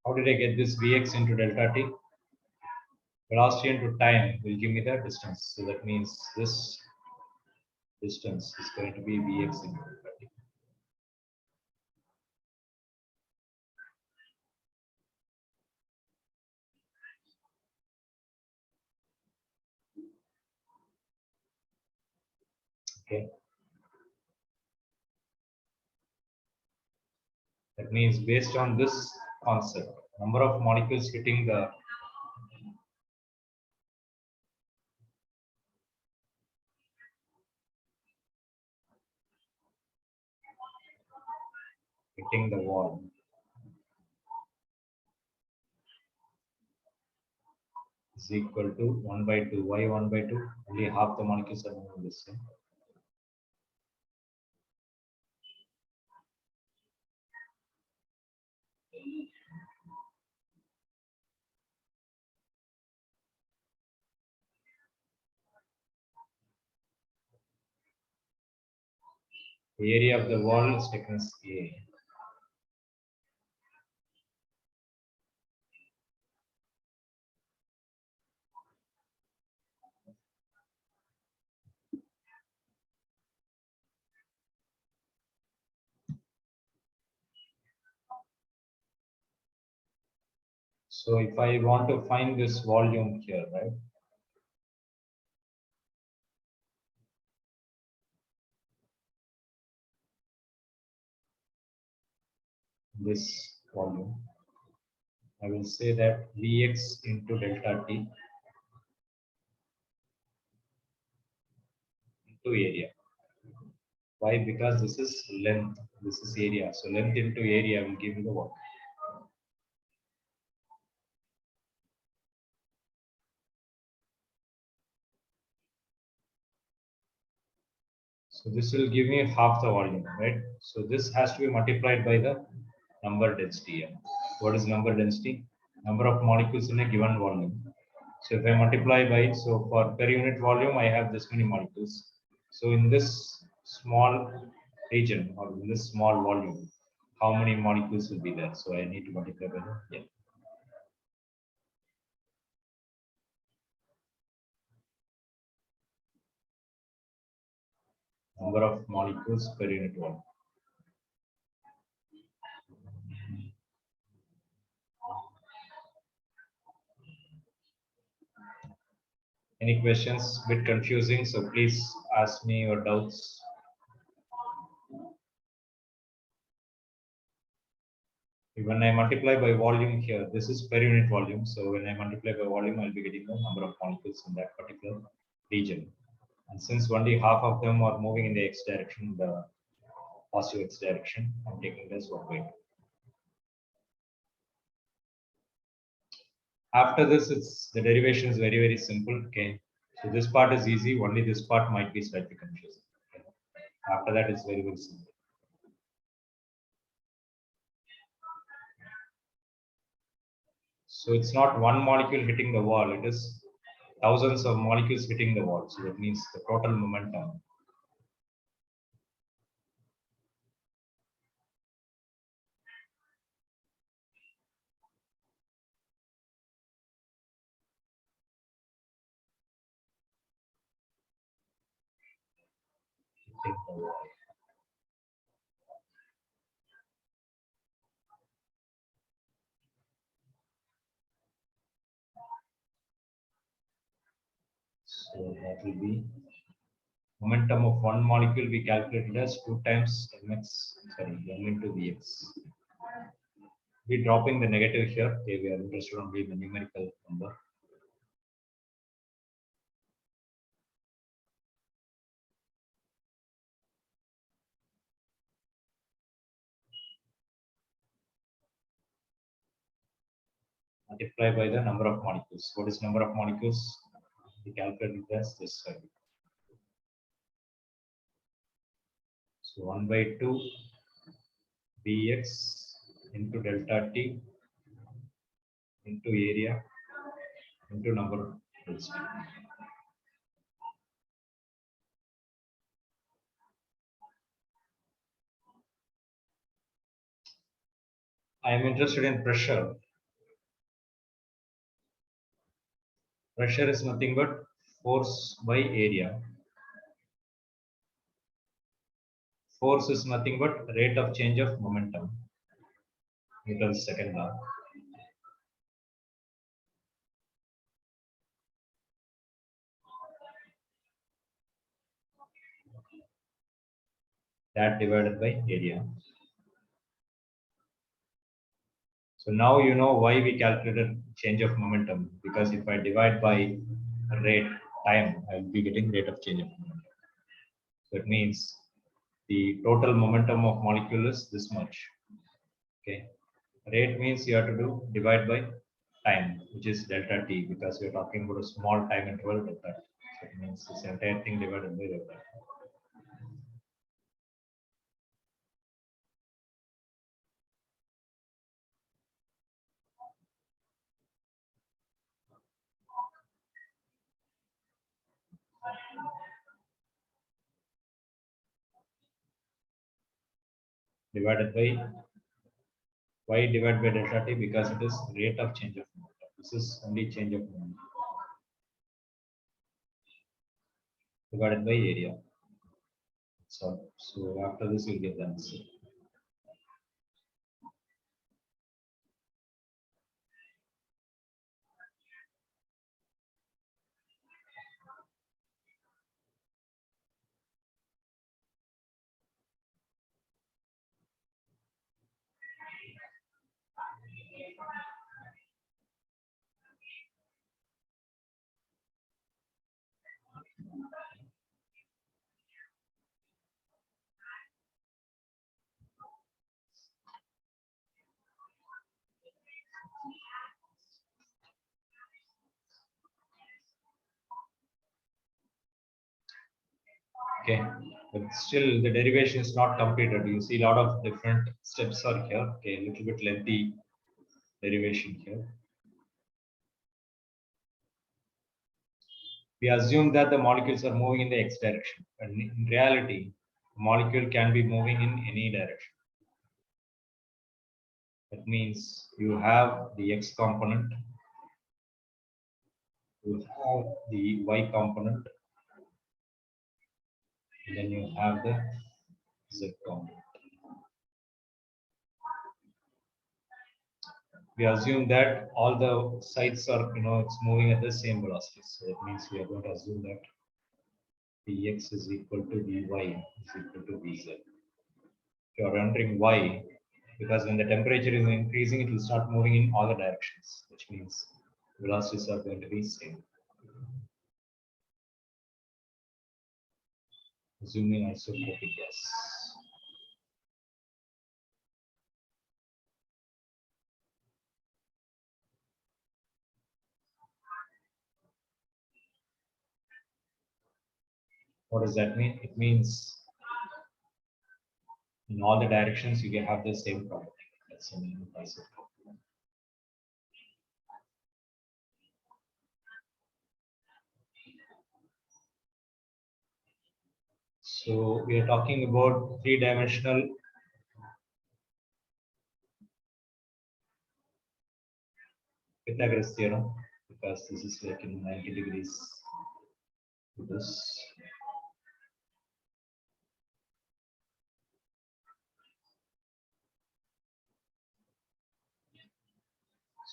How did I get this Vx into delta t? Velocity into time will give me the distance. So that means this distance is going to be Vx into delta t. Okay. That means based on this concept, number of molecules hitting the wall is equal to 1 by 2. Why 1 by 2? Only half the molecules are moving this way. The area of the wall is taken as A. So if I want to find this volume here, right? This volume, I will say that Vx into delta t into area. Why? Because this is length, this is area. So length into area will give you the work. So this will give me half the volume, right? So this has to be multiplied by the number density. Yeah. What is number density? Number of molecules in a given volume. So if I multiply by, so for per unit volume, I have this many molecules. So in this small region or in this small volume, how many molecules will be there? So I need to multiply by that. Yeah. Number of molecules per unit volume. Any questions? Bit confusing, so please ask me your doubts. When I multiply by volume here, this is per unit volume. So when I multiply by volume, I'll be getting the number of molecules in that particular region. And since only half of them are moving in the x direction, the positive x direction, I'm taking this 1 by 2. After this, it's the derivation is very, very simple. Okay. So this part is easy. Only this part might be slightly confusing. Okay. After that, it's very, very simple. So it's not one molecule hitting the wall. It is thousands of molecules hitting the wall. So that means the total momentum. Hitting the wall. So that will be momentum of one molecule we calculated as 2 times mx, sorry, m into vx. We dropping the negative here. Okay, we are interested only in the numerical number. Multiply by the number of molecules. What is number of molecules? We calculated as this side. So 1 by 2 bx into delta t into area into number of molecules. I am interested in pressure. Pressure is nothing but force by area. Force is nothing but rate of change of momentum. Newton's second law. That divided by area. So now you know why we calculated change of momentum, because if I divide by rate time, I will be getting rate of change of momentum. So it means the total momentum of molecule is this much. Okay. Rate means you have to do divide by time, which is delta t, because we are talking about a small time interval delta t. So it means this entire thing divided by delta t. Divided by why divided by delta t, because it is rate of change of momentum. This is only change of momentum divided by area. So after this you'll get the answer. Okay, but still the derivation is not completed. You see a lot of different steps are here. Okay, a little bit lengthy derivation here. We assume that the molecules are moving in the x direction, but in reality, the molecule can be moving in any direction. That means you have the x component, you have the y component, and then you have the z component. We assume that all the sides are, it's moving at the same velocity. So it means we are going to assume that Vx is equal to Vy is equal to Vz. If you are wondering why, because when the temperature is increasing, it will start moving in all the directions, which means velocities are going to be same. Assuming isotropic gas. What does that mean? It means in all the directions you can have the same property. That's the meaning of isotropic. So we are talking about three-dimensional Pythagoras theorem, because this is like in 90 degrees to this.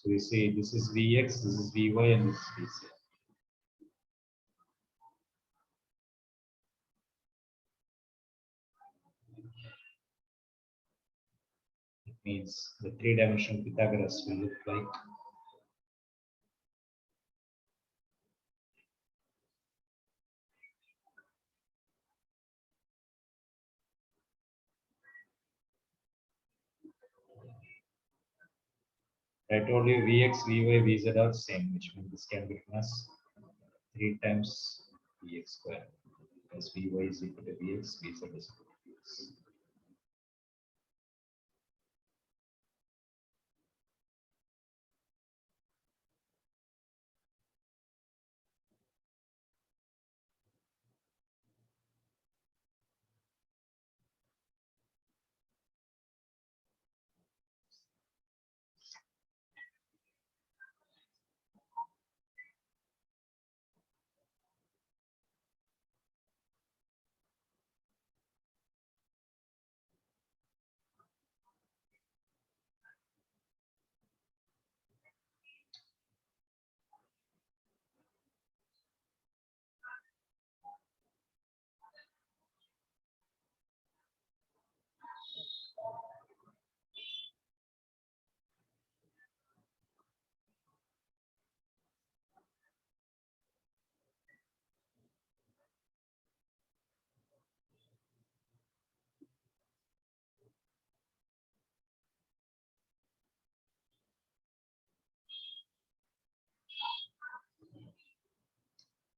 So we say this is Vx, this is Vy, and this is Vz. Means the three-dimensional Pythagoras will look like I told you Vx, Vy, Vz are same, which means this can be written as 3 times Vx square plus Vy is equal to Vx, Vz is equal to Vx.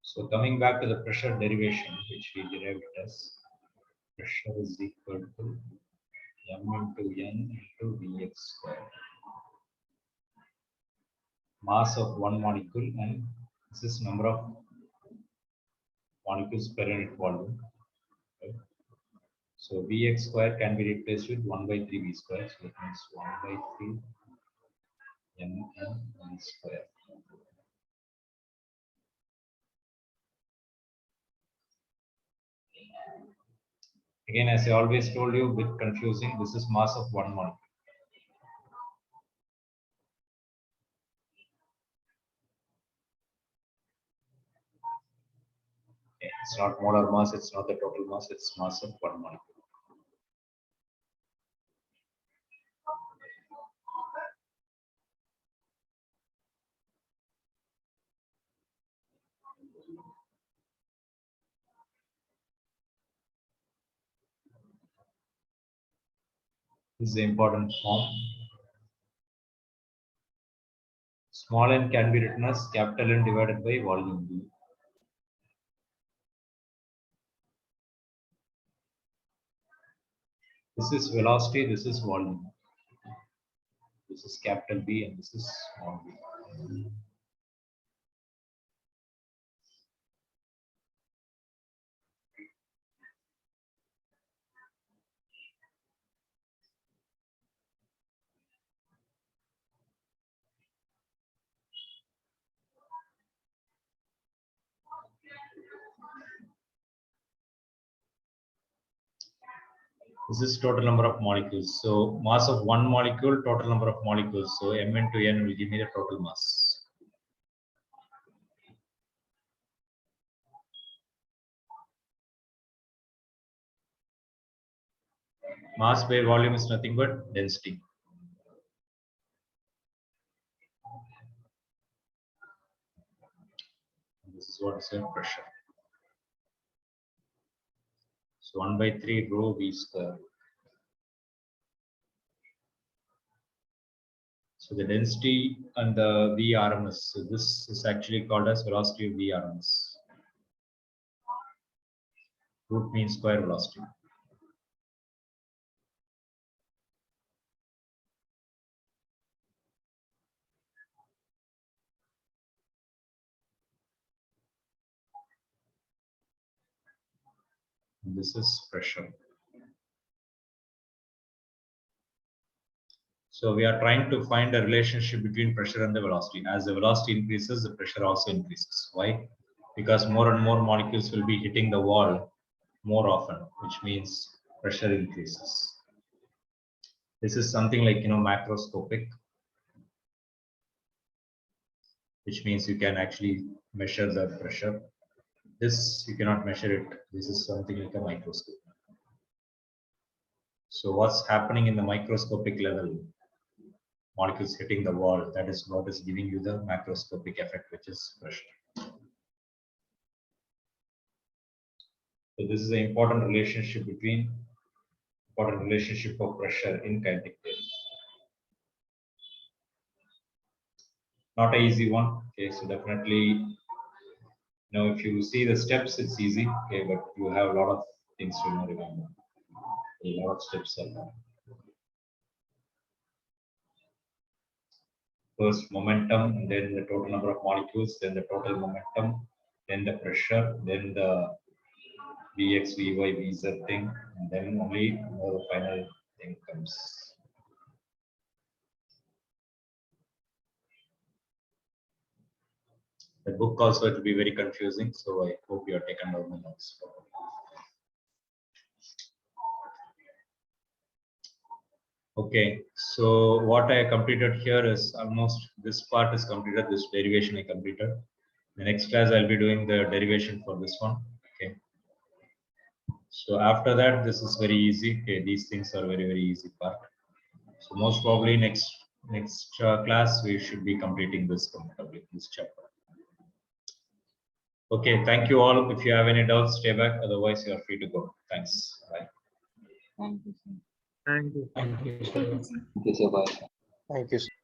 So coming back to the pressure derivation, which we derived as pressure is equal to m into n into Vx square. Mass of one molecule, and this is number of molecules per unit volume. Right? So Vx square can be replaced with 1 by 3 V square. So it means 1 by 3 m n V square. Again, as I always told you, a bit confusing. This is mass of one molecule. Okay, it's not molar mass, it's not the total mass, it's mass of one molecule. This is the important form. Small n can be written as capital N divided by volume V. This is velocity, this is volume. This is capital B and this is small v. This is total number of molecules. So mass of one molecule, total number of molecules. So m into n will give me the total mass. Mass by volume is nothing but density. This is what is the pressure. So 1 by 3 rho v square. So the density and the VRMS. So this is actually called as velocity of VRMS. Root means square velocity. And this is pressure. So we are trying to find a relationship between pressure and the velocity. As the velocity increases, the pressure also increases. Why? Because more and more molecules will be hitting the wall more often, which means pressure increases. This is something like, macroscopic, which means you can actually measure the pressure. This you cannot measure it. This is something like a microscope. So what's happening in the microscopic level? Molecules hitting the wall, that is what is giving you the macroscopic effect, which is pressure. So this is an important relationship of pressure in kinetic theory. Not an easy one. Okay, so definitely, if you see the steps, it's easy. Okay, but you have a lot of things to remember. A lot of steps are there. First momentum, then the total number of molecules, then the total momentum, then the pressure, then the Vx, Vy, Vz thing, and then only the final thing comes. The book also it will be very confusing, so I hope you are taken down the notes. Okay, so what I completed here is almost this part is completed, this derivation I completed. The next class I'll be doing the derivation for this one. Okay. So after that, this is very easy. Okay, these things are very easy part. So most probably next class we should be completing this comfortably, this chapter. Okay, thank you all. If you have any doubts, stay back. Otherwise, you are free to go. Thanks. Bye. Thank you, sir. Thank you. Thank you, sir. Thank you, sir. Bye. Thank you, sir.